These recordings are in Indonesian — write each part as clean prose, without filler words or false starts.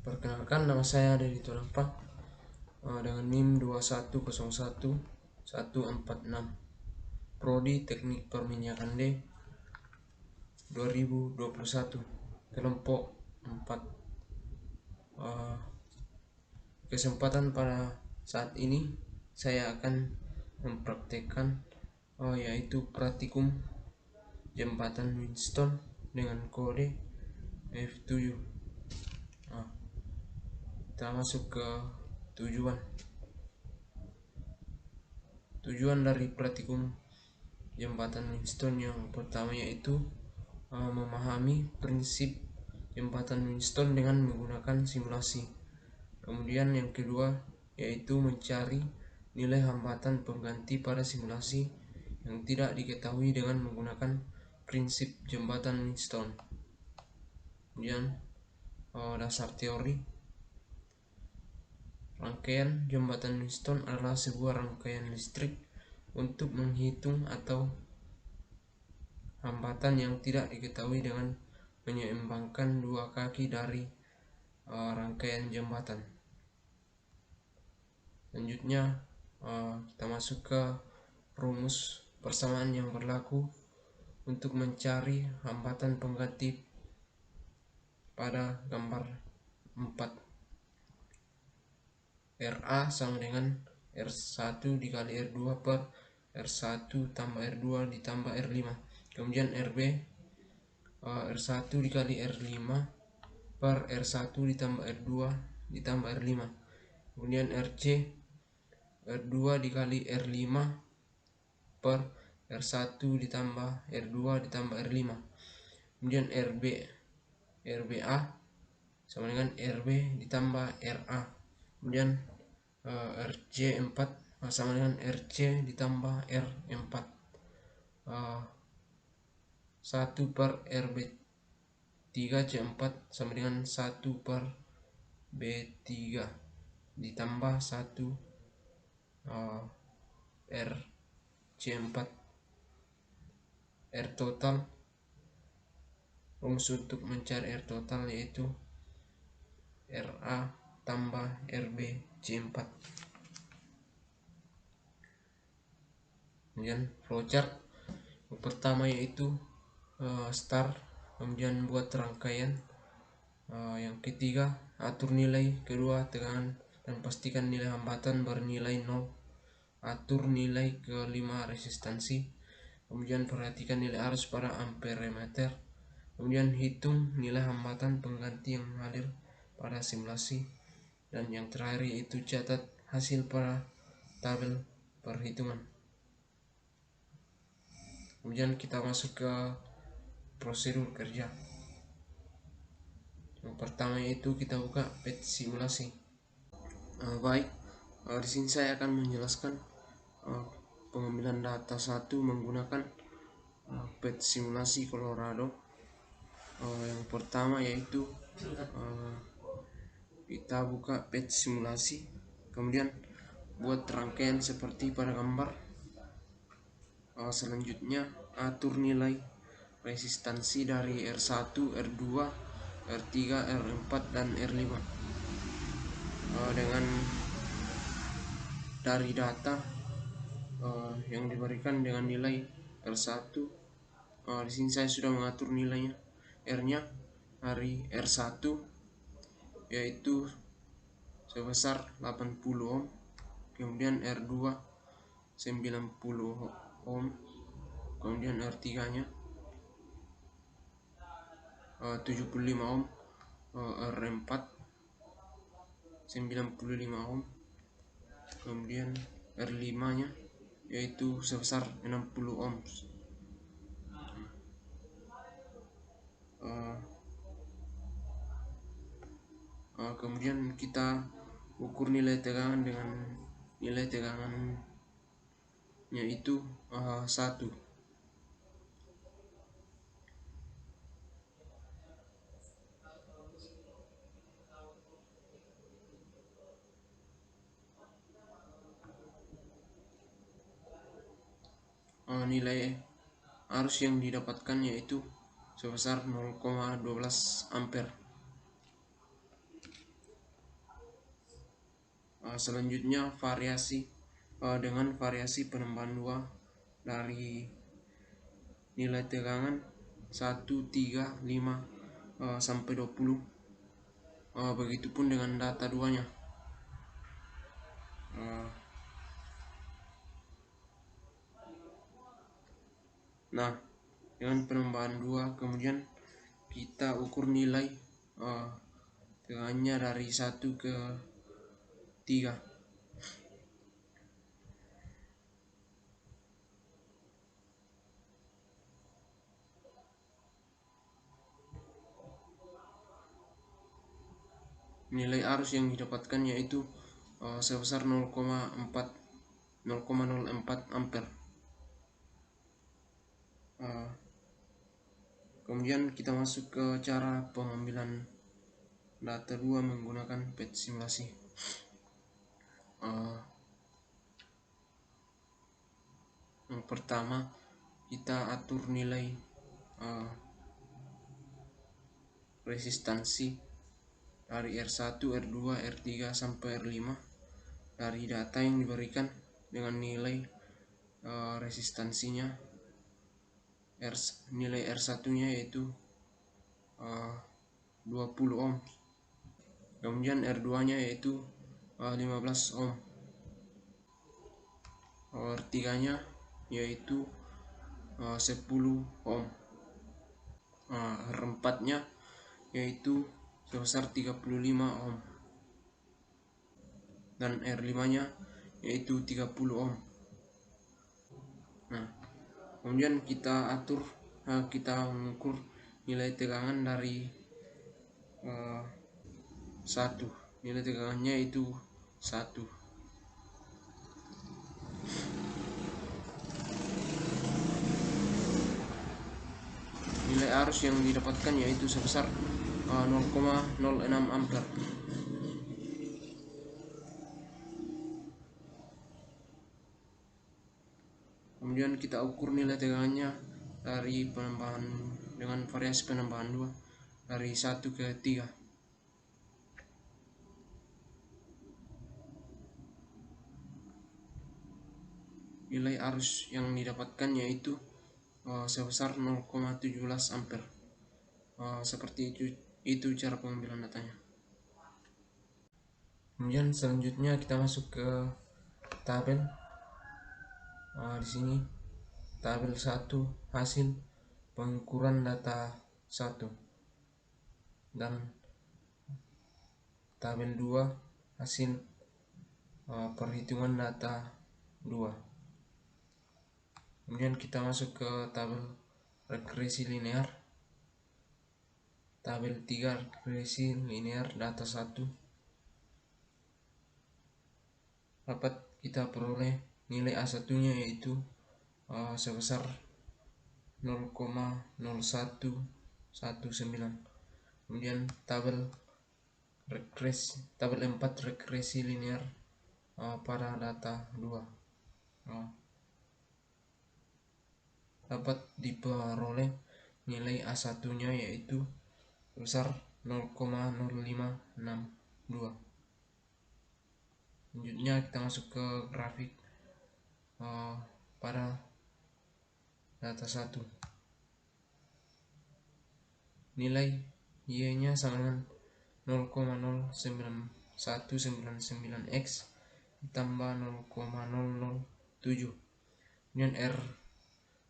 Perkenalkan, nama saya Dedi Tonampa dengan NIM 2101146, Prodi Teknik Perminyakan D 2021, kelompok 4. Kesempatan pada saat ini saya akan mempraktekkan yaitu praktikum jembatan Winston dengan kode F7. Kita masuk ke tujuan dari praktikum jembatan Winston. Yang pertama yaitu memahami prinsip jembatan Winston dengan menggunakan simulasi. Kemudian yang kedua yaitu mencari nilai hambatan pengganti pada simulasi yang tidak diketahui dengan menggunakan prinsip jembatan Winston. Kemudian dasar teori. Rangkaian jembatan Winston adalah sebuah rangkaian listrik untuk menghitung atau hambatan yang tidak diketahui dengan menyeimbangkan dua kaki dari rangkaian jembatan. Selanjutnya kita masuk ke rumus persamaan yang berlaku untuk mencari hambatan pengganti pada gambar 4. RA sama dengan R1 dikali R2 per R1 tambah R2 ditambah R5. Kemudian RB R1 dikali R5 per R1 ditambah R2 ditambah R5. Kemudian RC R2 dikali R5 per R1 ditambah R2 ditambah R5. Kemudian RBA sama dengan RB ditambah RA. Kemudian RC4 sama dengan RC ditambah R4. 1 per RB3 C4 sama dengan 1 per B3 ditambah 1 RC4. R total, rumus untuk mencari R total yaitu RA tambah RB C4. Kemudian flowchart yang pertama yaitu start, kemudian buat rangkaian. Yang ketiga atur nilai, kedua tegangan dan pastikan nilai hambatan bernilai 0. Atur nilai kelima resistansi, kemudian perhatikan nilai arus pada amperemeter, kemudian hitung nilai hambatan pengganti yang hadir pada simulasi, dan yang terakhir yaitu catat hasil pada tabel perhitungan. Kemudian kita masuk ke prosedur kerja. Yang pertama yaitu kita buka pet simulasi. Di sini saya akan menjelaskan pengambilan data 1 menggunakan pet simulasi Colorado. Yang pertama yaitu kita buka pet simulasi, kemudian buat rangkaian seperti pada gambar. Selanjutnya atur nilai resistansi dari R1, R2, R3, R4 dan R5 dengan dari data yang diberikan dengan nilai R1. Di sini saya sudah mengatur nilainya. R-nya dari R1 yaitu sebesar 80 ohm, kemudian R2 90 ohm, kemudian R3-nya 75 ohm, R4 95 ohm, kemudian R5-nya yaitu sebesar 60 ohm. Kemudian kita ukur nilai tegangan dengan nilai tegangannya itu 1. Nilai arus yang didapatkan yaitu sebesar 0,12 ampere. Selanjutnya dengan variasi penambahan 2 dari nilai tegangan 1, 3, 5 sampai 20. Begitupun dengan data duanya. Nah, dengan penambahan 2 kemudian kita ukur nilai tegangannya dari 1 ke 3. Nilai arus yang didapatkan yaitu sebesar 0,04 ampere. Kemudian kita masuk ke cara pengambilan data 2 menggunakan PET simulasi. Yang pertama, kita atur nilai resistansi dari R1, R2, R3 sampai R5 dari data yang diberikan dengan nilai resistansinya nilai R1 nya yaitu 20 ohm, kemudian R2 nya yaitu 15 ohm, R3 nya yaitu 10 ohm, R4 nya yaitu sebesar 35 ohm, dan R5 nya yaitu 30 ohm. Nah, kemudian kita mengukur nilai tegangan dari 1. Nilai tegangannya itu 1. Nilai arus yang didapatkan yaitu sebesar 0,06 ampere. Kemudian kita ukur nilai tegangannya dari penambahan dengan variasi penambahan 2 dari 1 ke 3. Nilai arus yang didapatkan yaitu sebesar 0,17 ampere. Seperti itu cara pengambilan datanya. Kemudian selanjutnya kita masuk ke tabel. Di sini tabel 1 hasil pengukuran data 1 dan tabel 2 hasil perhitungan data 2. Kemudian kita masuk ke tabel regresi linear. Tabel 3 regresi linear data 1. Dapat kita peroleh nilai A1 nya yaitu sebesar 0,0119. Kemudian tabel 4 regresi linear pada data 2 dapat diperoleh nilai A1 nya yaitu sebesar 0,0562. Selanjutnya kita masuk ke grafik pada data 1. Nilai Y nya sama dengan 0,09199x ditambah 0,007. Kemudian R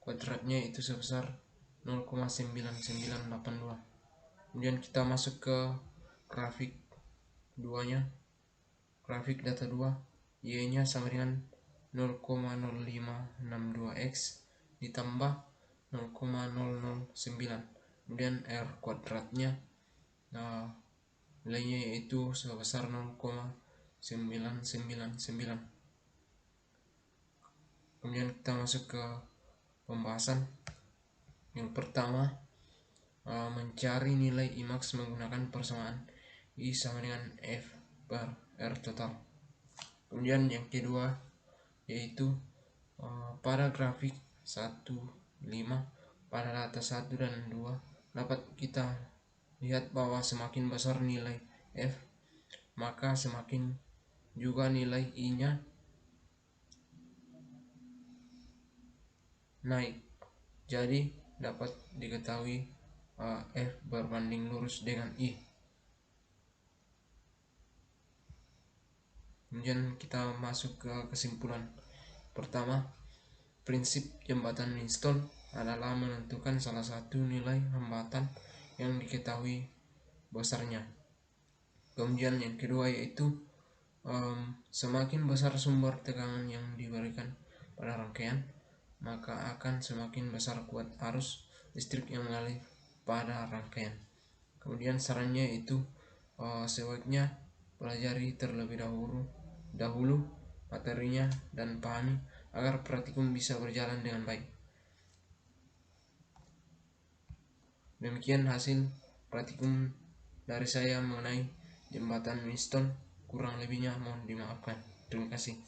kuadratnya itu sebesar 0,9982. Kemudian kita masuk ke grafik 2 nya. Grafik data 2, Y nya sama dengan 0,0562x ditambah 0,009. Kemudian R kuadratnya nilainya yaitu sebesar 0,999. Kemudian kita masuk ke pembahasan. Yang pertama, mencari nilai Imax menggunakan persamaan I sama dengan F per R total. Kemudian yang kedua yaitu pada grafik 1, 5 pada data 1 dan 2 dapat kita lihat bahwa semakin besar nilai F maka semakin juga nilai I-nya naik. Jadi dapat diketahui F berbanding lurus dengan I. Kemudian kita masuk ke kesimpulan. Pertama, prinsip jembatan Winston adalah menentukan salah satu nilai hambatan yang diketahui besarnya. Kemudian yang kedua yaitu semakin besar sumber tegangan yang diberikan pada rangkaian, maka akan semakin besar kuat arus listrik yang mengalir pada rangkaian. Kemudian sarannya itu sebaiknya pelajari terlebih dahulu materinya dan pahami agar praktikum bisa berjalan dengan baik. Demikian hasil praktikum dari saya mengenai jembatan Winston. Kurang lebihnya mohon dimaafkan. Terima kasih.